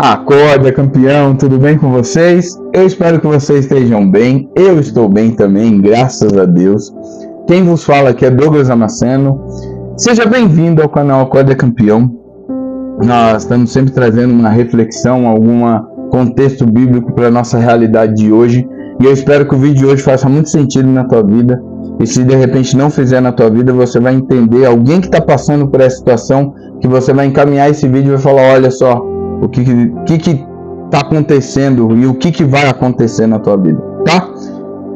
Acorda, campeão, tudo bem com vocês? Eu espero que vocês estejam bem. Eu estou bem também, graças a Deus. Quem vos fala aqui é Douglas Damasceno. Seja bem-vindo ao canal Acorda, Campeão. Nós estamos sempre trazendo uma reflexão, algum contexto bíblico para a nossa realidade de hoje. E eu espero que o vídeo de hoje faça muito sentido na tua vida. E se de repente não fizer na tua vida, você vai entender alguém que está passando por essa situação, que você vai encaminhar esse vídeo e vai falar, olha só, o que está acontecendo e o que vai acontecer na tua vida, tá?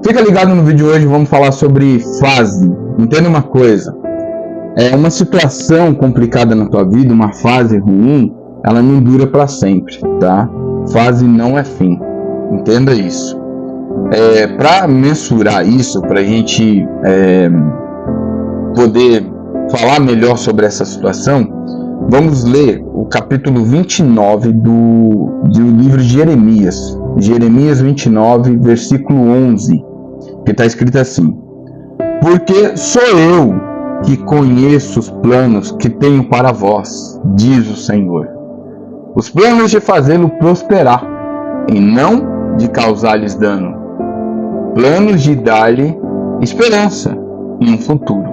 Fica ligado no vídeo de hoje, vamos falar sobre fase. Entenda uma coisa, uma situação complicada na tua vida, uma fase ruim, ela não dura para sempre, tá? Fase não é fim, entenda isso. Para mensurar isso, para a gente poder falar melhor sobre essa situação, vamos ler o capítulo 29 do livro de Jeremias. Jeremias 29, versículo 11, que está escrito assim: porque sou eu que conheço os planos que tenho para vós, diz o Senhor, os planos de fazê-lo prosperar e não de causar-lhes dano, planos de dar-lhe esperança e um futuro.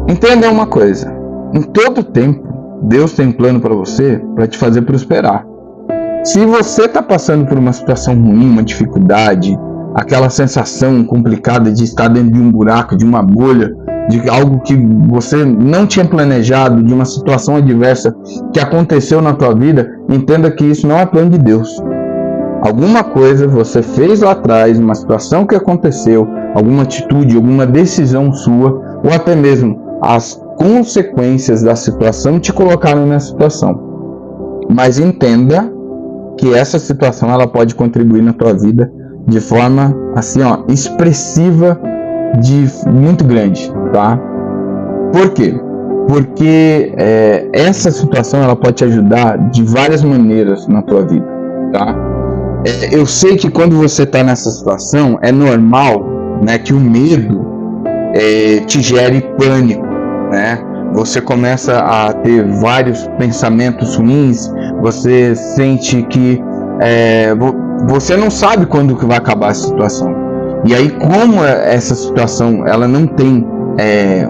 Entenda uma coisa, em todo tempo Deus tem um plano para você, para te fazer prosperar. Se você está passando por uma situação ruim, uma dificuldade, aquela sensação complicada de estar dentro de um buraco, de uma bolha, de algo que você não tinha planejado, de uma situação adversa que aconteceu na tua vida, entenda que isso não é plano de Deus. Alguma coisa você fez lá atrás, uma situação que aconteceu, alguma atitude, alguma decisão sua, ou até mesmo as consequências da situação te colocaram nessa situação. Mas entenda que essa situação ela pode contribuir na tua vida de forma assim, expressiva, muito grande, tá? Por quê? Porque essa situação ela pode te ajudar de várias maneiras na tua vida, tá? Eu sei que quando você está nessa situação é normal, né, que o medo te gere pânico, né? Você começa a ter vários pensamentos ruins, você sente que você não sabe quando que vai acabar a situação. E aí, como essa situação ela não tem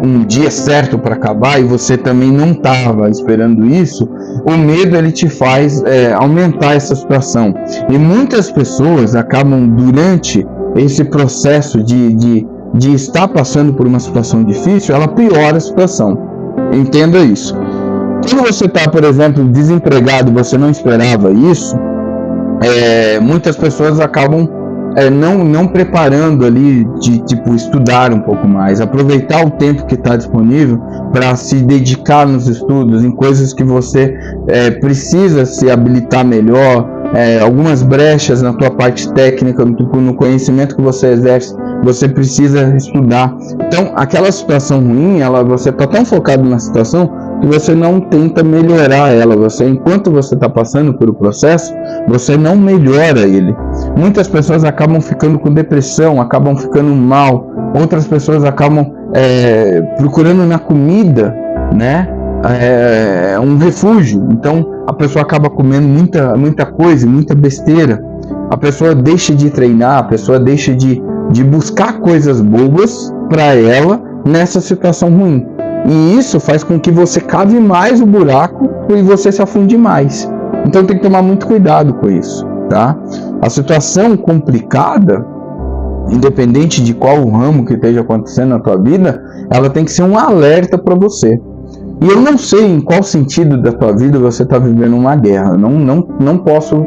um dia certo para acabar e você também não estava esperando isso, o medo ele te faz aumentar essa situação. E muitas pessoas acabam durante esse processo de estar passando por uma situação difícil, ela piora a situação. Entenda isso. Quando você está, por exemplo, desempregado e você não esperava isso, muitas pessoas acabam não preparando ali de estudar um pouco mais, aproveitar o tempo que está disponível para se dedicar nos estudos, em coisas que você precisa se habilitar melhor, algumas brechas na tua parte técnica, no conhecimento que você exerce, você precisa estudar. Então, aquela situação ruim, você está tão focado na situação que você não tenta melhorar ela. Enquanto você está passando pelo processo, você não melhora ele. Muitas pessoas acabam ficando com depressão, acabam ficando mal. Outras pessoas acabam procurando na comida, né, um refúgio. Então, a pessoa acaba comendo muita coisa, muita besteira. A pessoa deixa de treinar, a pessoa deixa de buscar coisas boas para ela nessa situação ruim. E isso faz com que você cave mais o buraco e você se afunde mais. Então tem que tomar muito cuidado com isso, tá? A situação complicada, independente de qual ramo que esteja acontecendo na tua vida, ela tem que ser um alerta para você. E eu não sei em qual sentido da tua vida você está vivendo uma guerra. Não posso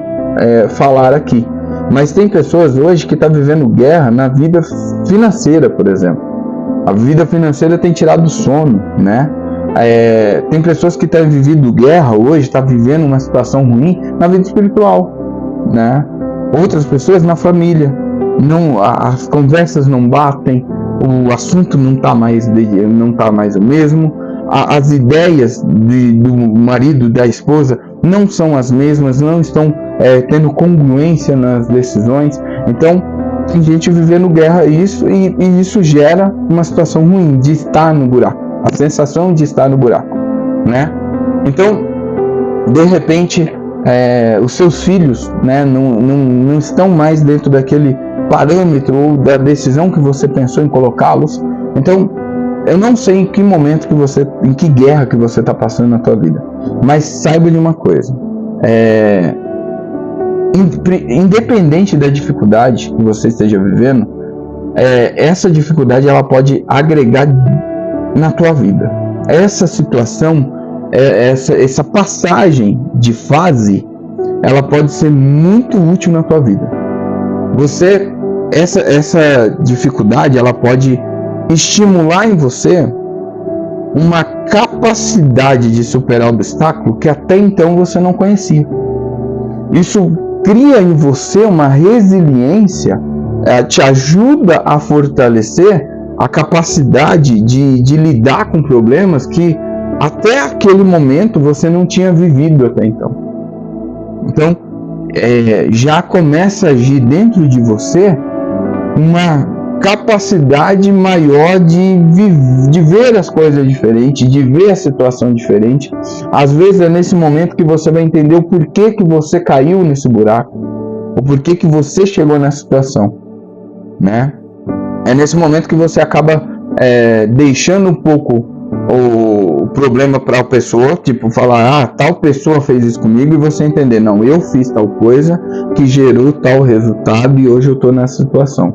falar aqui. Mas tem pessoas hoje que estão vivendo guerra na vida financeira, por exemplo. A vida financeira tem tirado o sono, né? Tem pessoas que têm vivido guerra hoje, estão vivendo uma situação ruim na vida espiritual, né? Outras pessoas na família. As conversas não batem, o assunto não está mais o mesmo, as ideias do marido, da esposa não são as mesmas, não estão tendo congruência nas decisões. Então, tem gente vivendo guerra e isso gera uma situação ruim de estar no buraco, a sensação de estar no buraco, né? Então, de repente, os seus filhos, né, não estão mais dentro daquele parâmetro ou da decisão que você pensou em colocá-los. Então, eu não sei em que momento em que guerra que você está passando na tua vida, mas saiba de uma coisa: independente da dificuldade que você esteja vivendo, essa dificuldade ela pode agregar na tua vida. Essa situação, essa passagem de fase, ela pode ser muito útil na tua vida. Essa dificuldade, ela pode estimular em você uma capacidade de superar o obstáculo que até então você não conhecia. Isso cria em você uma resiliência, te ajuda a fortalecer a capacidade de lidar com problemas que até aquele momento você não tinha vivido até então. Então, já começa a agir dentro de você uma capacidade maior de ver as coisas diferentes, de ver a situação diferente. Às vezes é nesse momento que você vai entender o porquê que você caiu nesse buraco, o porquê que você chegou nessa situação, né? É nesse momento que você acaba deixando um pouco o problema para a pessoa, tipo falar, tal pessoa fez isso comigo, e você entender, não, eu fiz tal coisa que gerou tal resultado e hoje eu estou nessa situação.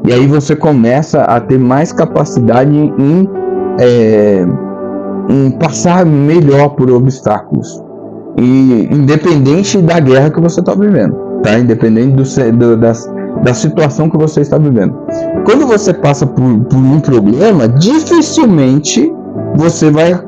E aí você começa a ter mais capacidade em passar melhor por obstáculos, e independente da guerra que você está vivendo, tá? Independente da situação que você está vivendo. Quando você passa por um problema, dificilmente você vai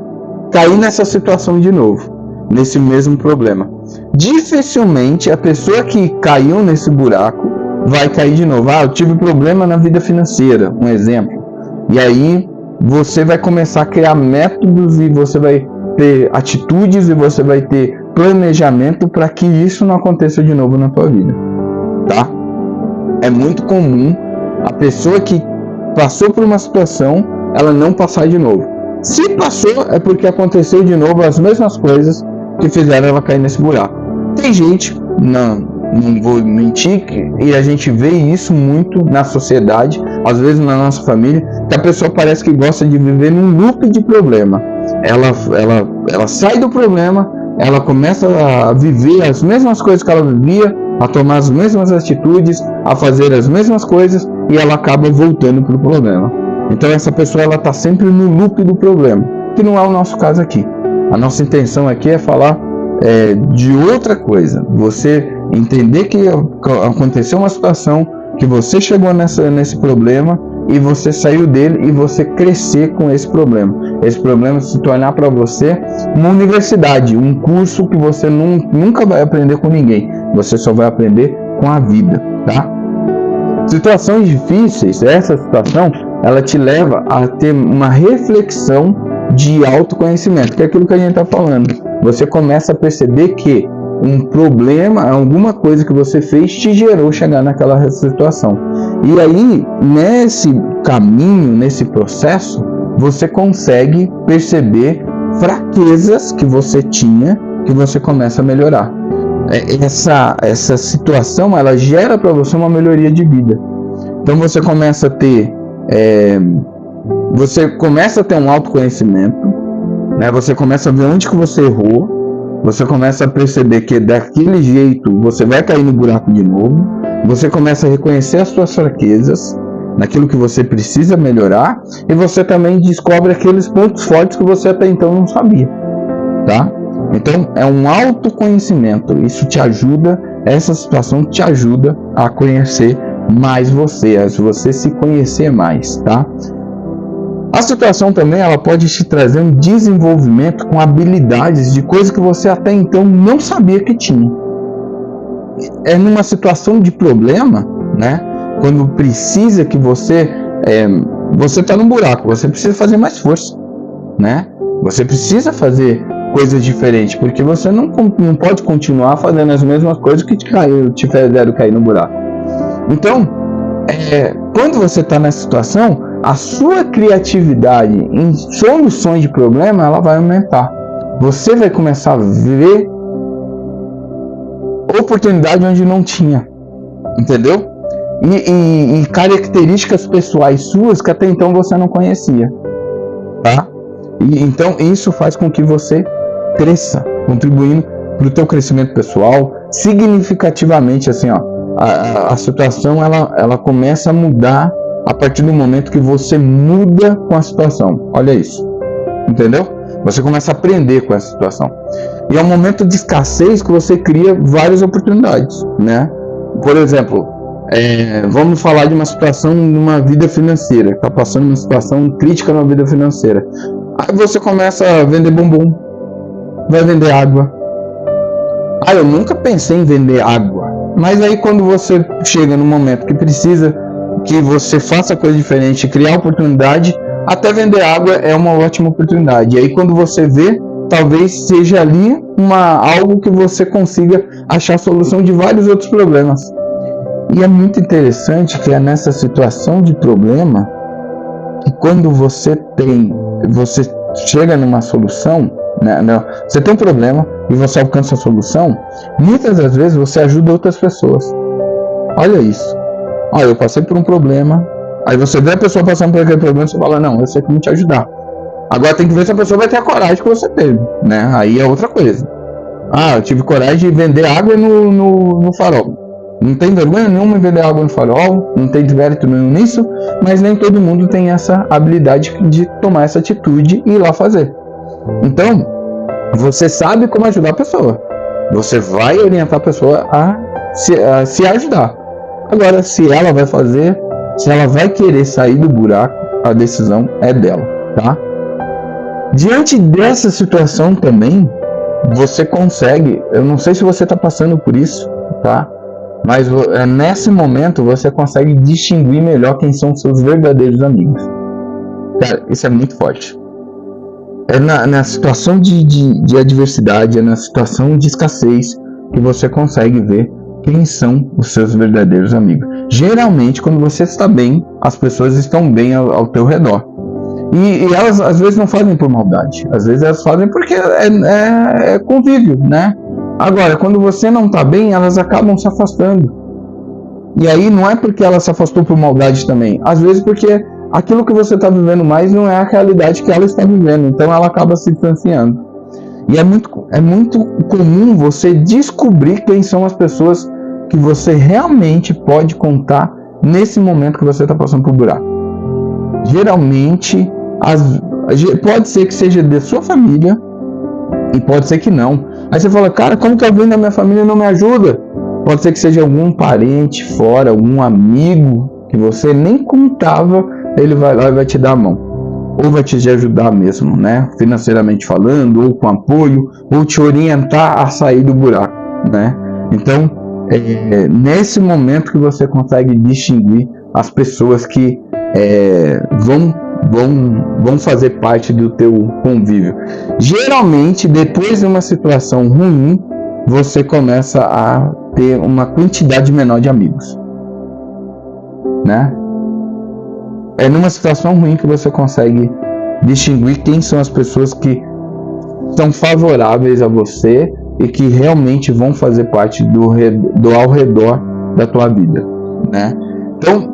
cair nessa situação de novo, nesse mesmo problema. Dificilmente a pessoa que caiu nesse buraco vai cair de novo. Eu tive problema na vida financeira, um exemplo. E aí você vai começar a criar métodos, e você vai ter atitudes, e você vai ter planejamento para que isso não aconteça de novo na tua vida, tá? É muito comum a pessoa que passou por uma situação, ela não passar de novo. Se passou, é porque aconteceu de novo as mesmas coisas que fizeram ela cair nesse buraco. Tem gente, não vou mentir, e a gente vê isso muito na sociedade, às vezes na nossa família, que a pessoa parece que gosta de viver num loop de problema. Ela sai do problema, ela começa a viver as mesmas coisas que ela vivia, a tomar as mesmas atitudes, a fazer as mesmas coisas, e ela acaba voltando para o problema. Então essa pessoa está sempre no loop do problema, que não é o nosso caso aqui. A nossa intenção aqui é falar de outra coisa. Você entender que aconteceu uma situação, que você chegou nesse problema, e você saiu dele, e você crescer com esse problema. Esse problema se tornar para você uma universidade, um curso que você nunca vai aprender com ninguém. Você só vai aprender com a vida, tá? Situações difíceis, essa situação, ela te leva a ter uma reflexão de autoconhecimento, que é aquilo que a gente está falando. Você começa a perceber que um problema, alguma coisa que você fez te gerou chegar naquela situação. E aí, nesse caminho, nesse processo, você consegue perceber fraquezas que você tinha, que você começa a melhorar. Essa situação, ela gera para você uma melhoria de vida. Então você começa a ter um autoconhecimento, né? Você começa a ver onde que você errou. Você começa a perceber que daquele jeito você vai cair no buraco de novo. Você começa a reconhecer as suas fraquezas, naquilo que você precisa melhorar, e você também descobre aqueles pontos fortes que você até então não sabia, tá? Então é um autoconhecimento. Isso te ajuda, essa situação te ajuda a conhecer mais você, a você se conhecer mais, tá? A situação também, ela pode te trazer um desenvolvimento com habilidades de coisas que você até então não sabia que tinha. É numa situação de problema, né? Quando precisa que você está num buraco, você precisa fazer mais força, né? Você precisa fazer coisas diferentes, porque você não pode continuar fazendo as mesmas coisas que te fizeram cair no buraco. Então, quando você está nessa situação, a sua criatividade em soluções de problema, ela vai aumentar. Você vai começar a ver oportunidade onde não tinha, entendeu? E características pessoais suas que até então você não conhecia, tá? E então isso faz com que você cresça, contribuindo para o teu crescimento pessoal significativamente. Assim, ó, a situação ela começa a mudar a partir do momento que você muda com a situação. Olha isso, entendeu? Você começa a aprender com essa situação. E é um momento de escassez que você cria várias oportunidades, né? Por exemplo, vamos falar de uma situação numa vida financeira, está passando uma situação crítica na vida financeira. Aí você começa a vender bombom, vai vender água. Eu nunca pensei em vender água, mas aí quando você chega no momento que precisa que você faça coisa diferente, criar oportunidade, até vender água é uma ótima oportunidade. E aí quando você vê, talvez seja ali algo que você consiga achar a solução de vários outros problemas. E é muito interessante que é nessa situação de problema que quando você chega numa solução, né, você tem um problema e você alcança a solução, muitas das vezes você ajuda outras pessoas. Olha isso. Eu passei por um problema, aí você vê a pessoa passando por aquele problema e você fala, não, eu sei como te ajudar. Agora tem que ver se a pessoa vai ter a coragem que você teve, né? Aí é outra coisa. Eu tive coragem de vender água no farol. Não tem vergonha nenhuma em vender água no farol, não tem mérito nenhum nisso, mas nem todo mundo tem essa habilidade de tomar essa atitude e ir lá fazer. Então, você sabe como ajudar a pessoa. Você vai orientar a pessoa a se ajudar. Agora, se ela vai fazer, se ela vai querer sair do buraco, a decisão é dela, tá? Diante dessa situação também, você consegue, eu não sei se você está passando por isso, tá? Mas nesse momento você consegue distinguir melhor quem são seus verdadeiros amigos. Cara, isso é muito forte. É na situação de adversidade, é na situação de escassez que você consegue ver quem são os seus verdadeiros amigos. Geralmente, quando você está bem, as pessoas estão bem ao teu redor. E elas às vezes não fazem por maldade, às vezes elas fazem porque é convívio, né? Agora, quando você não está bem, elas acabam se afastando. E aí não é porque ela se afastou por maldade também, às vezes porque aquilo que você está vivendo mais não é a realidade que ela está vivendo, então ela acaba se distanciando. E é muito comum você descobrir quem são as pessoas que você realmente pode contar nesse momento que você está passando por buraco. Geralmente, pode ser que seja da sua família e pode ser que não. Aí você fala, cara, como que alguém da minha família não me ajuda? Pode ser que seja algum parente fora, algum amigo que você nem contava, ele vai lá e vai te dar a mão. Ou vai te ajudar mesmo, né? Financeiramente falando, ou com apoio, ou te orientar a sair do buraco, né? Então, nesse momento que você consegue distinguir as pessoas que vão fazer parte do teu convívio. Geralmente, depois de uma situação ruim, você começa a ter uma quantidade menor de amigos, né? É numa situação ruim que você consegue distinguir quem são as pessoas que são favoráveis a você e que realmente vão fazer parte do ao redor da tua vida, né? Então,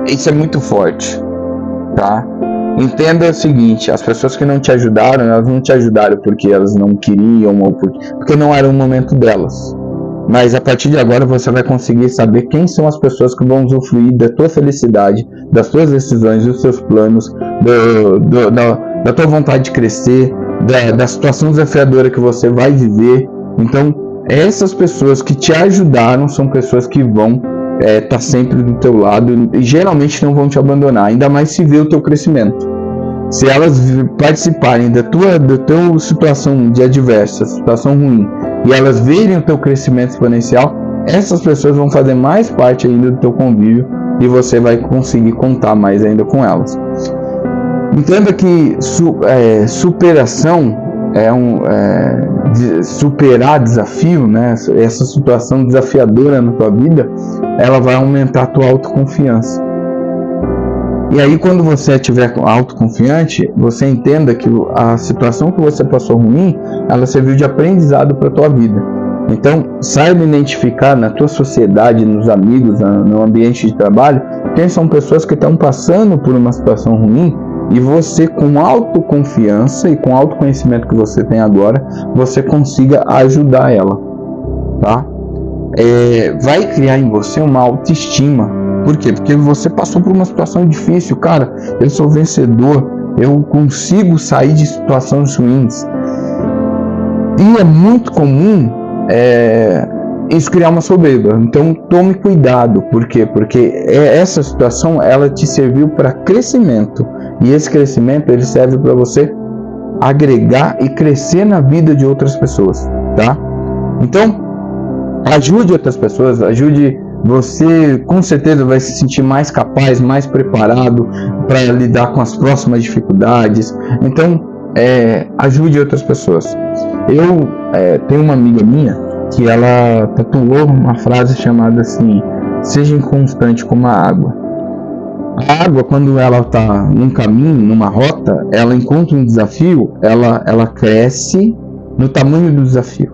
isso é muito forte, tá? Entenda o seguinte, as pessoas que não te ajudaram, elas não te ajudaram porque elas não queriam ou porque não era o momento delas. Mas a partir de agora você vai conseguir saber quem são as pessoas que vão usufruir da tua felicidade, das tuas decisões, dos seus planos, da tua vontade de crescer, da situação desafiadora que você vai viver. Então, essas pessoas que te ajudaram são pessoas que vão estar sempre do teu lado e geralmente não vão te abandonar, ainda mais se vê o teu crescimento. Se elas participarem da tua situação de adversa, situação ruim, e elas verem o teu crescimento exponencial, essas pessoas vão fazer mais parte ainda do teu convívio e você vai conseguir contar mais ainda com elas. Entenda que superação superar desafio, né? Essa situação desafiadora na tua vida, ela vai aumentar a tua autoconfiança. E aí, quando você estiver autoconfiante, você entenda que a situação que você passou ruim, ela serviu de aprendizado para a tua vida. Então, saiba identificar na tua sociedade, nos amigos, no ambiente de trabalho, quem são pessoas que estão passando por uma situação ruim, e você, com autoconfiança e com autoconhecimento que você tem agora, você consiga ajudar ela, tá? Vai criar em você uma autoestima. Por quê? Porque você passou por uma situação difícil. Cara, eu sou vencedor, eu consigo sair de situações ruins. E é muito comum isso criar uma soberba. Então tome cuidado. Por quê? Porque essa situação, ela te serviu para crescimento. E esse crescimento, ele serve para você agregar e crescer na vida de outras pessoas, tá? Então, ajude outras pessoas, ajude. Você com certeza vai se sentir mais capaz, mais preparado para lidar com as próximas dificuldades. Então, ajude outras pessoas. Eu tenho uma amiga minha que ela tatuou uma frase chamada assim: seja inconstante como a água. A água, quando ela está num caminho, numa rota, ela encontra um desafio, ela cresce no tamanho do desafio.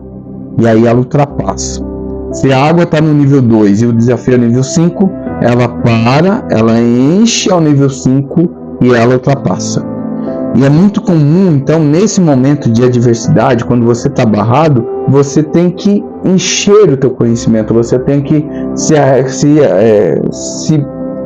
E aí ela ultrapassa. Se a água está no nível 2 e o desafio é nível 5, ela para, ela enche ao nível 5 e ela ultrapassa. E é muito comum, então, nesse momento de adversidade, quando você está barrado, você tem que encher o teu conhecimento, você tem que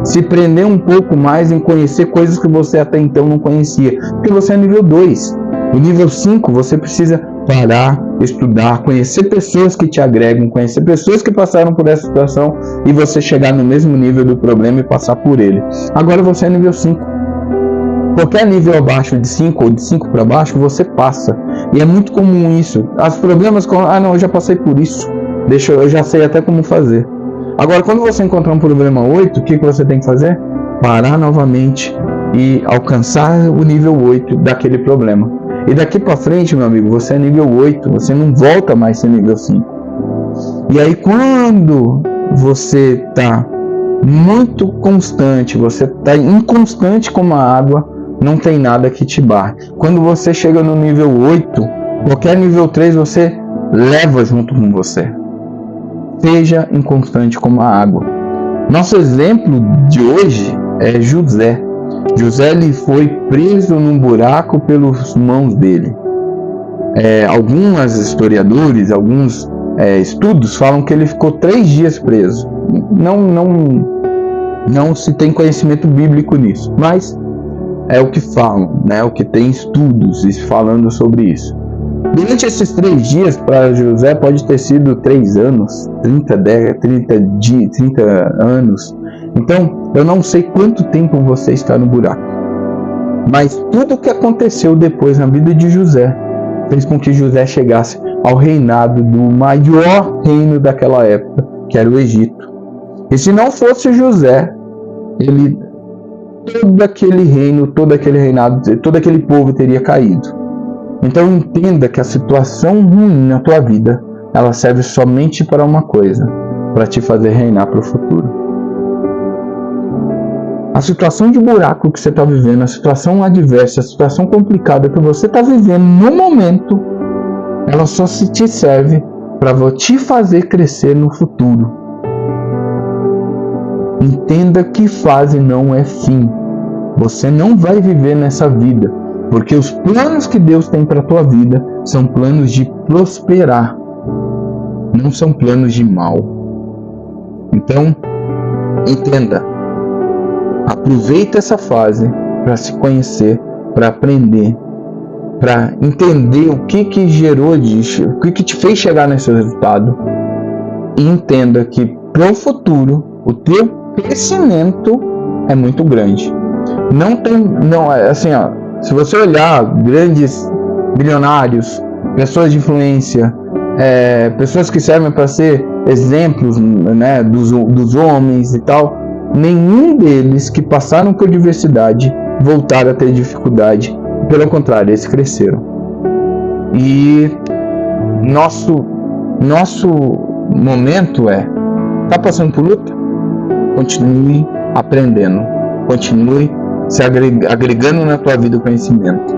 se prender um pouco mais em conhecer coisas que você até então não conhecia, porque você é nível 2. O nível 5, você precisa parar, estudar, conhecer pessoas que te agregam, conhecer pessoas que passaram por essa situação e você chegar no mesmo nível do problema e passar por ele. Agora você é nível 5. Qualquer nível abaixo de 5 ou de 5 para baixo, você passa. E é muito comum isso. Os problemas com... não, eu já passei por isso. Eu já sei até como fazer. Agora, quando você encontrar um problema 8, o que você tem que fazer? Parar novamente e alcançar o nível 8 daquele problema. E daqui para frente, meu amigo, você é nível 8, você não volta mais a ser nível 5. E aí, quando você está muito constante, você está inconstante como a água, não tem nada que te barre. Quando você chega no nível 8, qualquer nível 3 você leva junto com você. Seja inconstante como a água. Nosso exemplo de hoje é José. José, ele foi preso num buraco pelas mãos dele. Alguns historiadores, alguns estudos falam que ele ficou 3 dias preso. Não se tem conhecimento bíblico nisso, mas é o que falam, né? O que tem estudos falando sobre isso. Durante esses 3 dias, para José, pode ter sido 3 anos, 30 anos. Então, eu não sei quanto tempo você está no buraco. Mas tudo o que aconteceu depois na vida de José fez com que José chegasse ao reinado do maior reino daquela época, que era o Egito. E se não fosse José, todo aquele reino, todo aquele reinado, todo aquele povo teria caído. Então entenda que a situação ruim na tua vida, ela serve somente para uma coisa, para te fazer reinar para o futuro. A situação de buraco que você está vivendo, a situação adversa, a situação complicada que você está vivendo no momento, ela só te serve para te fazer crescer no futuro. Entenda que fase não é fim. Você não vai viver nessa vida, porque os planos que Deus tem para a tua vida são planos de prosperar, não são planos de mal. Então, entenda. Aproveita essa fase para se conhecer, para aprender, para entender o que gerou disso, o que te fez chegar nesse resultado. E entenda que para o futuro, o teu crescimento é muito grande. Se você olhar grandes bilionários, pessoas de influência, pessoas que servem para ser exemplos, né, dos homens e tal, nenhum deles que passaram por diversidade voltaram a ter dificuldade. Pelo contrário, eles cresceram. E nosso momento tá passando por luta? Continue aprendendo, continue se agregando na tua vida o conhecimento,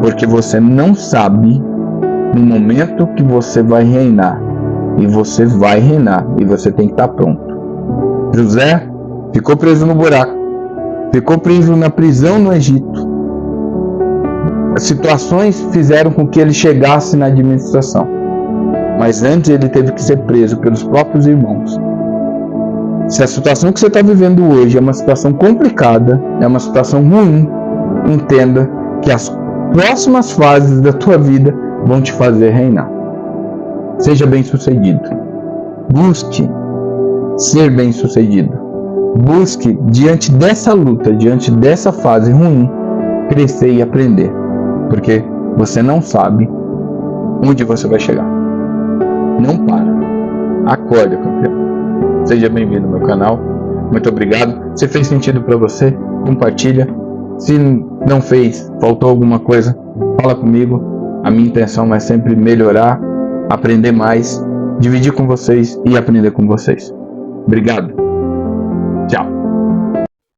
porque você não sabe no momento que você vai reinar, e você vai reinar, e você tem que estar pronto. José ficou preso no buraco, ficou preso na prisão no Egito. As situações fizeram com que ele chegasse na administração, mas antes ele teve que ser preso pelos próprios irmãos. Se a situação que você está vivendo hoje é uma situação complicada, é uma situação ruim, entenda que as próximas fases da tua vida vão te fazer reinar. Seja bem-sucedido. Busque ser bem-sucedido. Busque, diante dessa luta, diante dessa fase ruim, crescer e aprender. Porque você não sabe onde você vai chegar. Não para. Acorda, campeão. Seja bem-vindo ao meu canal. Muito obrigado. Se fez sentido para você, compartilha. Se não fez, faltou alguma coisa, fala comigo. A minha intenção é sempre melhorar, aprender mais, dividir com vocês e aprender com vocês. Obrigado. Tchau.